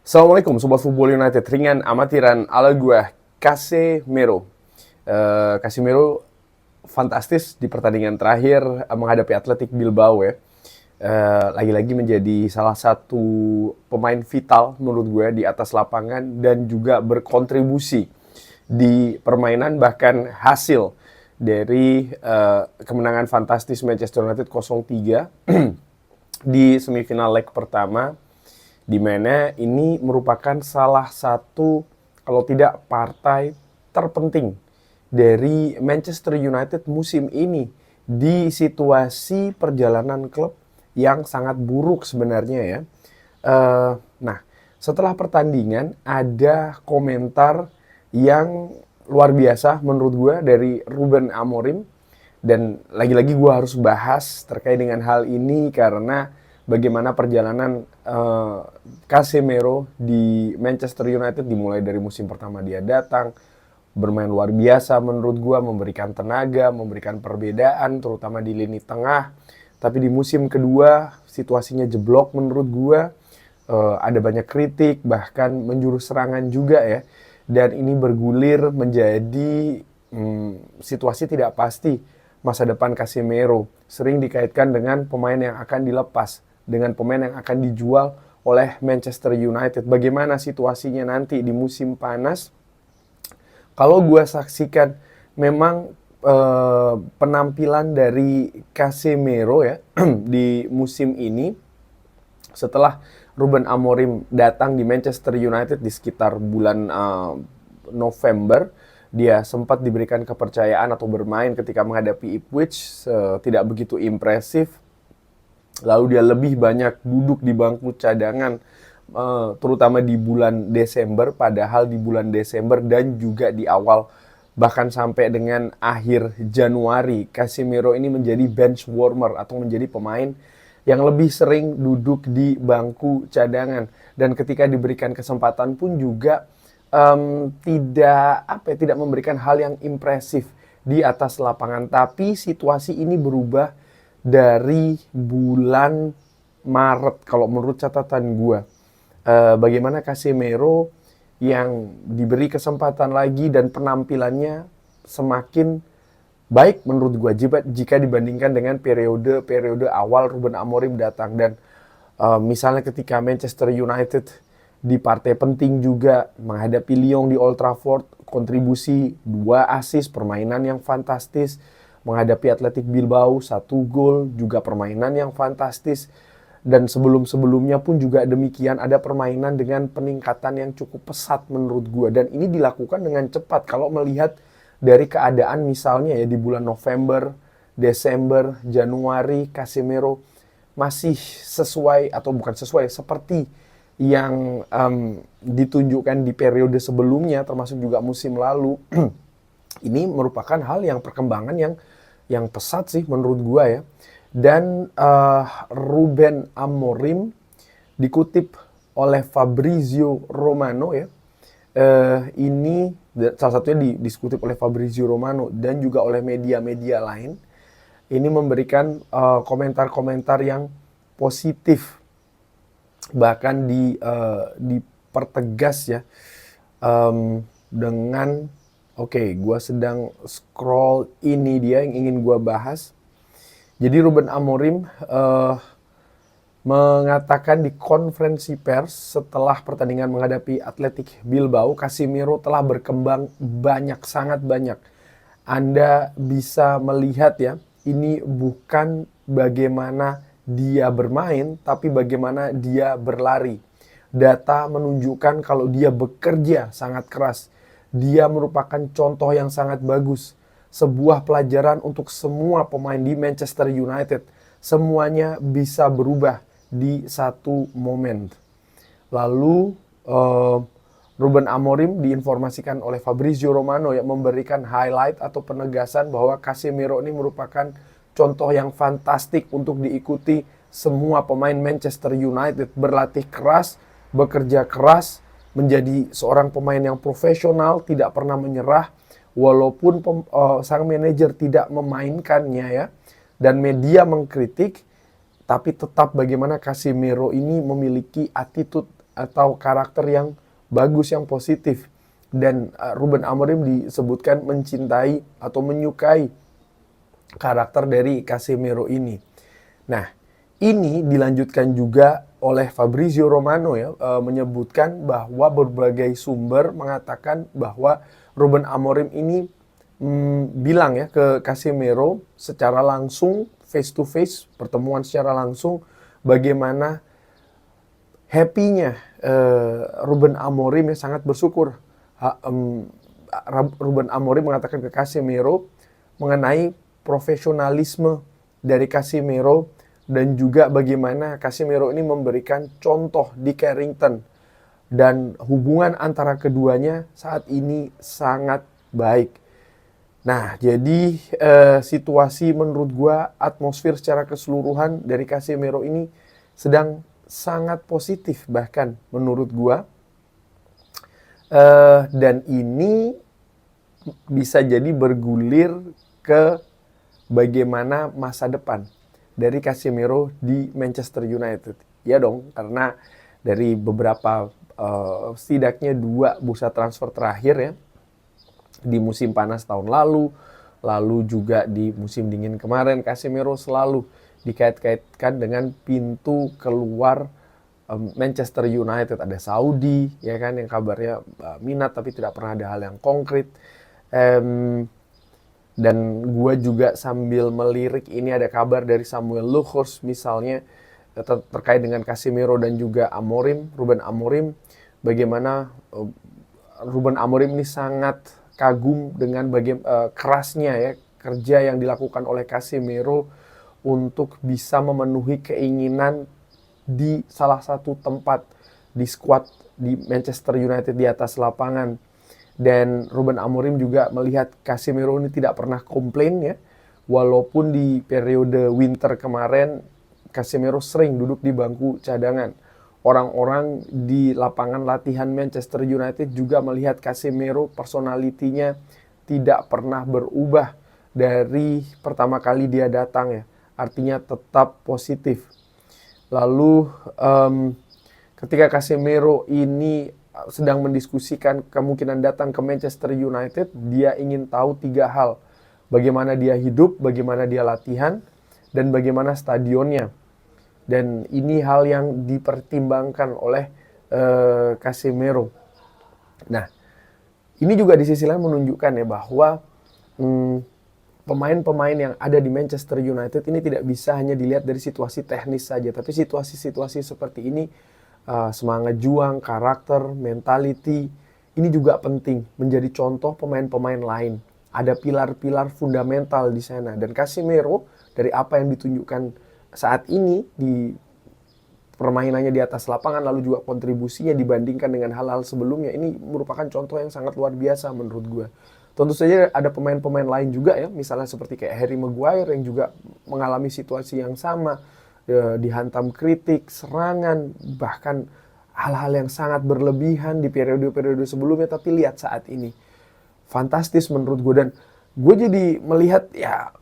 Assalamualaikum Sobat Football United, ringan amatiran ala gue Casemiro. Casemiro fantastis di pertandingan terakhir menghadapi Athletic Bilbao ya. Lagi-lagi menjadi salah satu pemain vital menurut gue di atas lapangan dan juga berkontribusi di permainan, bahkan hasil dari kemenangan fantastis Manchester United 0-3 di semifinal leg pertama, di mana ini merupakan salah satu, kalau tidak partai terpenting dari Manchester United musim ini di situasi perjalanan klub yang sangat buruk sebenarnya ya. Nah, setelah pertandingan ada komentar yang luar biasa menurut gue dari Ruben Amorim, dan lagi-lagi gue harus bahas terkait dengan hal ini karena bagaimana perjalanan Casemiro di Manchester United dimulai dari musim pertama dia datang, bermain luar biasa menurut gua, memberikan tenaga, memberikan perbedaan terutama di lini tengah. Tapi di musim kedua situasinya jeblok menurut gua. Ada banyak kritik, bahkan menjurus serangan juga ya. Dan ini bergulir menjadi situasi tidak pasti masa depan Casemiro. Sering dikaitkan dengan pemain yang akan dilepas, dengan pemain yang akan dijual oleh Manchester United. Bagaimana situasinya nanti di musim panas? Kalau gue saksikan, memang penampilan dari Casemiro ya di musim ini, setelah Ruben Amorim datang di Manchester United di sekitar bulan November, dia sempat diberikan kepercayaan atau bermain ketika menghadapi Ipswich, tidak begitu impresif. Lalu dia lebih banyak duduk di bangku cadangan, terutama di bulan Desember. Padahal di bulan Desember dan juga di awal, bahkan sampai dengan akhir Januari, Casemiro ini menjadi bench warmer atau menjadi pemain yang lebih sering duduk di bangku cadangan. Dan ketika diberikan kesempatan pun juga tidak memberikan hal yang impresif di atas lapangan. Tapi situasi ini berubah dari bulan Maret kalau menurut catatan gue. Bagaimana Casemiro yang diberi kesempatan lagi dan penampilannya semakin baik menurut gue jika dibandingkan dengan periode awal Ruben Amorim datang. Dan misalnya ketika Manchester United di partai penting juga menghadapi Lyon di Old Trafford, kontribusi 2 assist, permainan yang fantastis. Menghadapi Athletic Bilbao 1 gol, juga permainan yang fantastis. Dan sebelum-sebelumnya pun juga demikian, ada permainan dengan peningkatan yang cukup pesat menurut gue. Dan ini dilakukan dengan cepat kalau melihat dari keadaan misalnya ya di bulan November, Desember, Januari, Casemiro masih sesuai atau bukan sesuai, seperti yang ditunjukkan di periode sebelumnya termasuk juga musim lalu. Ini merupakan hal yang perkembangan yang pesat sih menurut gua ya. Dan Ruben Amorim dikutip oleh Fabrizio Romano ya. Ini salah satunya dikutip oleh Fabrizio Romano dan juga oleh media-media lain. Ini memberikan komentar-komentar yang positif, bahkan dipertegas ya, dengan gue sedang scroll, ini dia yang ingin gue bahas. Jadi Ruben Amorim mengatakan di konferensi pers setelah pertandingan menghadapi Athletic Bilbao, Casemiro telah berkembang banyak, sangat banyak. Anda bisa melihat ya, ini bukan bagaimana dia bermain, tapi bagaimana dia berlari. Data menunjukkan kalau dia bekerja sangat keras. Dia merupakan contoh yang sangat bagus. Sebuah pelajaran untuk semua pemain di Manchester United. Semuanya bisa berubah di satu momen. Lalu Ruben Amorim diinformasikan oleh Fabrizio Romano yang memberikan highlight atau penegasan bahwa Casemiro ini merupakan contoh yang fantastik untuk diikuti semua pemain Manchester United. Berlatih keras, bekerja keras, menjadi seorang pemain yang profesional, tidak pernah menyerah, walaupun sang manajer tidak memainkannya ya, dan media mengkritik, tapi tetap bagaimana Casemiro ini memiliki attitude atau karakter yang bagus, yang positif. Dan Ruben Amorim disebutkan mencintai atau menyukai karakter dari Casemiro ini. Nah, ini dilanjutkan juga oleh Fabrizio Romano ya, menyebutkan bahwa berbagai sumber mengatakan bahwa Ruben Amorim ini bilang ya ke Casemiro secara langsung, face to face, pertemuan secara langsung, bagaimana happy-nya Ruben Amorim yang sangat bersyukur. Ruben Amorim mengatakan ke Casemiro mengenai profesionalisme dari Casemiro dan juga bagaimana Casemiro ini memberikan contoh di Carrington, dan hubungan antara keduanya saat ini sangat baik. Nah, jadi situasi menurut gua, atmosfer secara keseluruhan dari Casemiro ini sedang sangat positif bahkan menurut gua. Dan ini bisa jadi bergulir ke bagaimana masa depan dari Casemiro di Manchester United. Ya dong, karena dari beberapa setidaknya 2 bursa transfer terakhir ya, di musim panas tahun lalu juga di musim dingin kemarin, Casemiro selalu dikait-kaitkan dengan pintu keluar Manchester United. Ada Saudi ya kan, yang kabarnya minat tapi tidak pernah ada hal yang konkret. Dan gue juga sambil melirik ini ada kabar dari Samuel Lukhurst misalnya terkait dengan Casemiro dan juga Ruben Amorim, bagaimana Ruben Amorim ini sangat kagum dengan kerasnya ya kerja yang dilakukan oleh Casemiro untuk bisa memenuhi keinginan di salah satu tempat di skuad di Manchester United di atas lapangan. Dan Ruben Amorim juga melihat Casemiro ini tidak pernah komplain ya, walaupun di periode winter kemarin Casemiro sering duduk di bangku cadangan. Orang-orang di lapangan latihan Manchester United juga melihat Casemiro personalitinya tidak pernah berubah dari pertama kali dia datang ya. Artinya tetap positif. Lalu ketika Casemiro ini sedang mendiskusikan kemungkinan datang ke Manchester United, dia ingin tahu 3 hal. Bagaimana dia hidup, bagaimana dia latihan, dan bagaimana stadionnya. Dan ini hal yang dipertimbangkan oleh Casemiro. Nah, ini juga di sisi lain menunjukkan ya bahwa pemain-pemain yang ada di Manchester United ini tidak bisa hanya dilihat dari situasi teknis saja, tapi situasi-situasi seperti ini, semangat juang, karakter, mentality, ini juga penting menjadi contoh pemain-pemain lain. Ada pilar-pilar fundamental di sana, dan Casemiro dari apa yang ditunjukkan saat ini di permainannya di atas lapangan, lalu juga kontribusinya dibandingkan dengan hal-hal sebelumnya, ini merupakan contoh yang sangat luar biasa menurut gue. Tentu saja ada pemain-pemain lain juga ya, misalnya seperti kayak Harry Maguire yang juga mengalami situasi yang sama, dihantam kritik, serangan, bahkan hal-hal yang sangat berlebihan di periode-periode sebelumnya, tapi lihat saat ini. Fantastis menurut gue, dan gue jadi melihat ya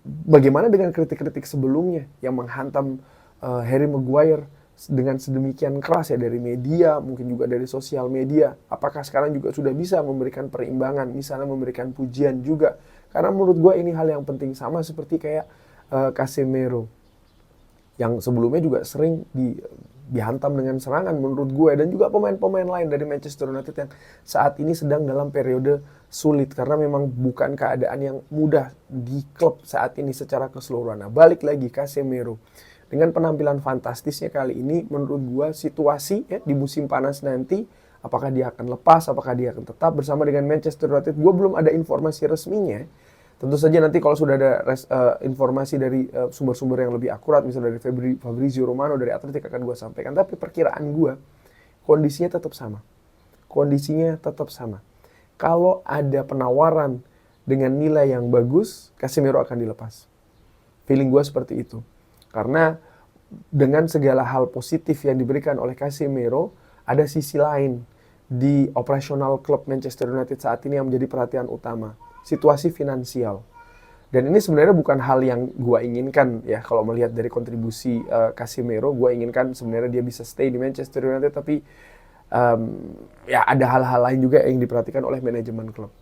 bagaimana dengan kritik-kritik sebelumnya yang menghantam Harry Maguire dengan sedemikian keras ya, dari media, mungkin juga dari sosial media. Apakah sekarang juga sudah bisa memberikan perimbangan, misalnya memberikan pujian juga? Karena menurut gue ini hal yang penting, sama seperti kayak Casemiro yang sebelumnya juga sering dihantam dengan serangan menurut gue, dan juga pemain-pemain lain dari Manchester United yang saat ini sedang dalam periode sulit karena memang bukan keadaan yang mudah di klub saat ini secara keseluruhan. Nah, balik lagi Casemiro dengan penampilan fantastisnya kali ini, menurut gue situasi ya di musim panas nanti, apakah dia akan lepas, apakah dia akan tetap bersama dengan Manchester United, gue belum ada informasi resminya. Tentu saja nanti kalau sudah ada informasi dari sumber-sumber yang lebih akurat, misalnya dari Fabrizio Romano dari Atletik, akan gue sampaikan. Tapi perkiraan gue, kondisinya tetap sama. Kalau ada penawaran dengan nilai yang bagus, Casemiro akan dilepas. Feeling gue seperti itu. Karena dengan segala hal positif yang diberikan oleh Casemiro, ada sisi lain di operasional klub Manchester United saat ini yang menjadi perhatian utama. Situasi finansial. Dan ini sebenarnya bukan hal yang gue inginkan ya, kalau melihat dari kontribusi Casemiro, gue inginkan sebenarnya dia bisa stay di Manchester United, tapi ya ada hal-hal lain juga yang diperhatikan oleh manajemen klub.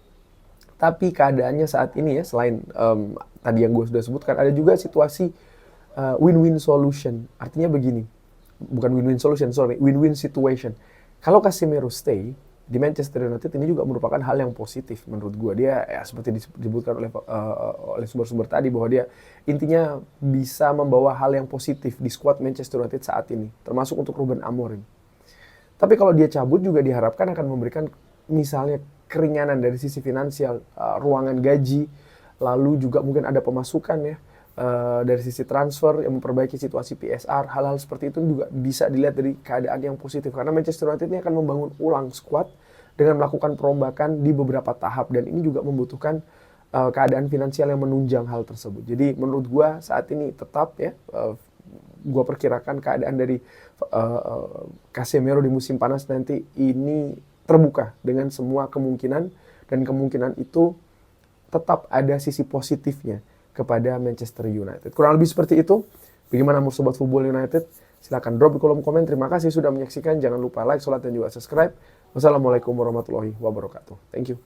Tapi keadaannya saat ini ya, selain tadi yang gue sudah sebutkan, ada juga situasi win-win solution. Artinya begini, bukan win-win solution, sorry, win-win situation. Kalau Casemiro stay di Manchester United, ini juga merupakan hal yang positif menurut gue. Dia ya seperti disebutkan oleh sumber-sumber tadi, bahwa dia intinya bisa membawa hal yang positif di skuad Manchester United saat ini, termasuk untuk Ruben Amorim. Tapi kalau dia cabut juga diharapkan akan memberikan misalnya keringanan dari sisi finansial, ruangan gaji, lalu juga mungkin ada pemasukan ya, dari sisi transfer yang memperbaiki situasi PSR. Hal-hal seperti itu juga bisa dilihat dari keadaan yang positif, karena Manchester United ini akan membangun ulang skuad dengan melakukan perombakan di beberapa tahap, dan ini juga membutuhkan keadaan finansial yang menunjang hal tersebut. Jadi menurut gue saat ini tetap ya, gue perkirakan keadaan dari Casemiro di musim panas nanti ini terbuka dengan semua kemungkinan, dan kemungkinan itu tetap ada sisi positifnya kepada Manchester United. Kurang lebih seperti itu. Bagaimana menurut Sobat Football United? Silahkan drop di kolom komen. Terima kasih sudah menyaksikan. Jangan lupa like, share, dan juga subscribe. Wassalamualaikum warahmatullahi wabarakatuh. Thank you.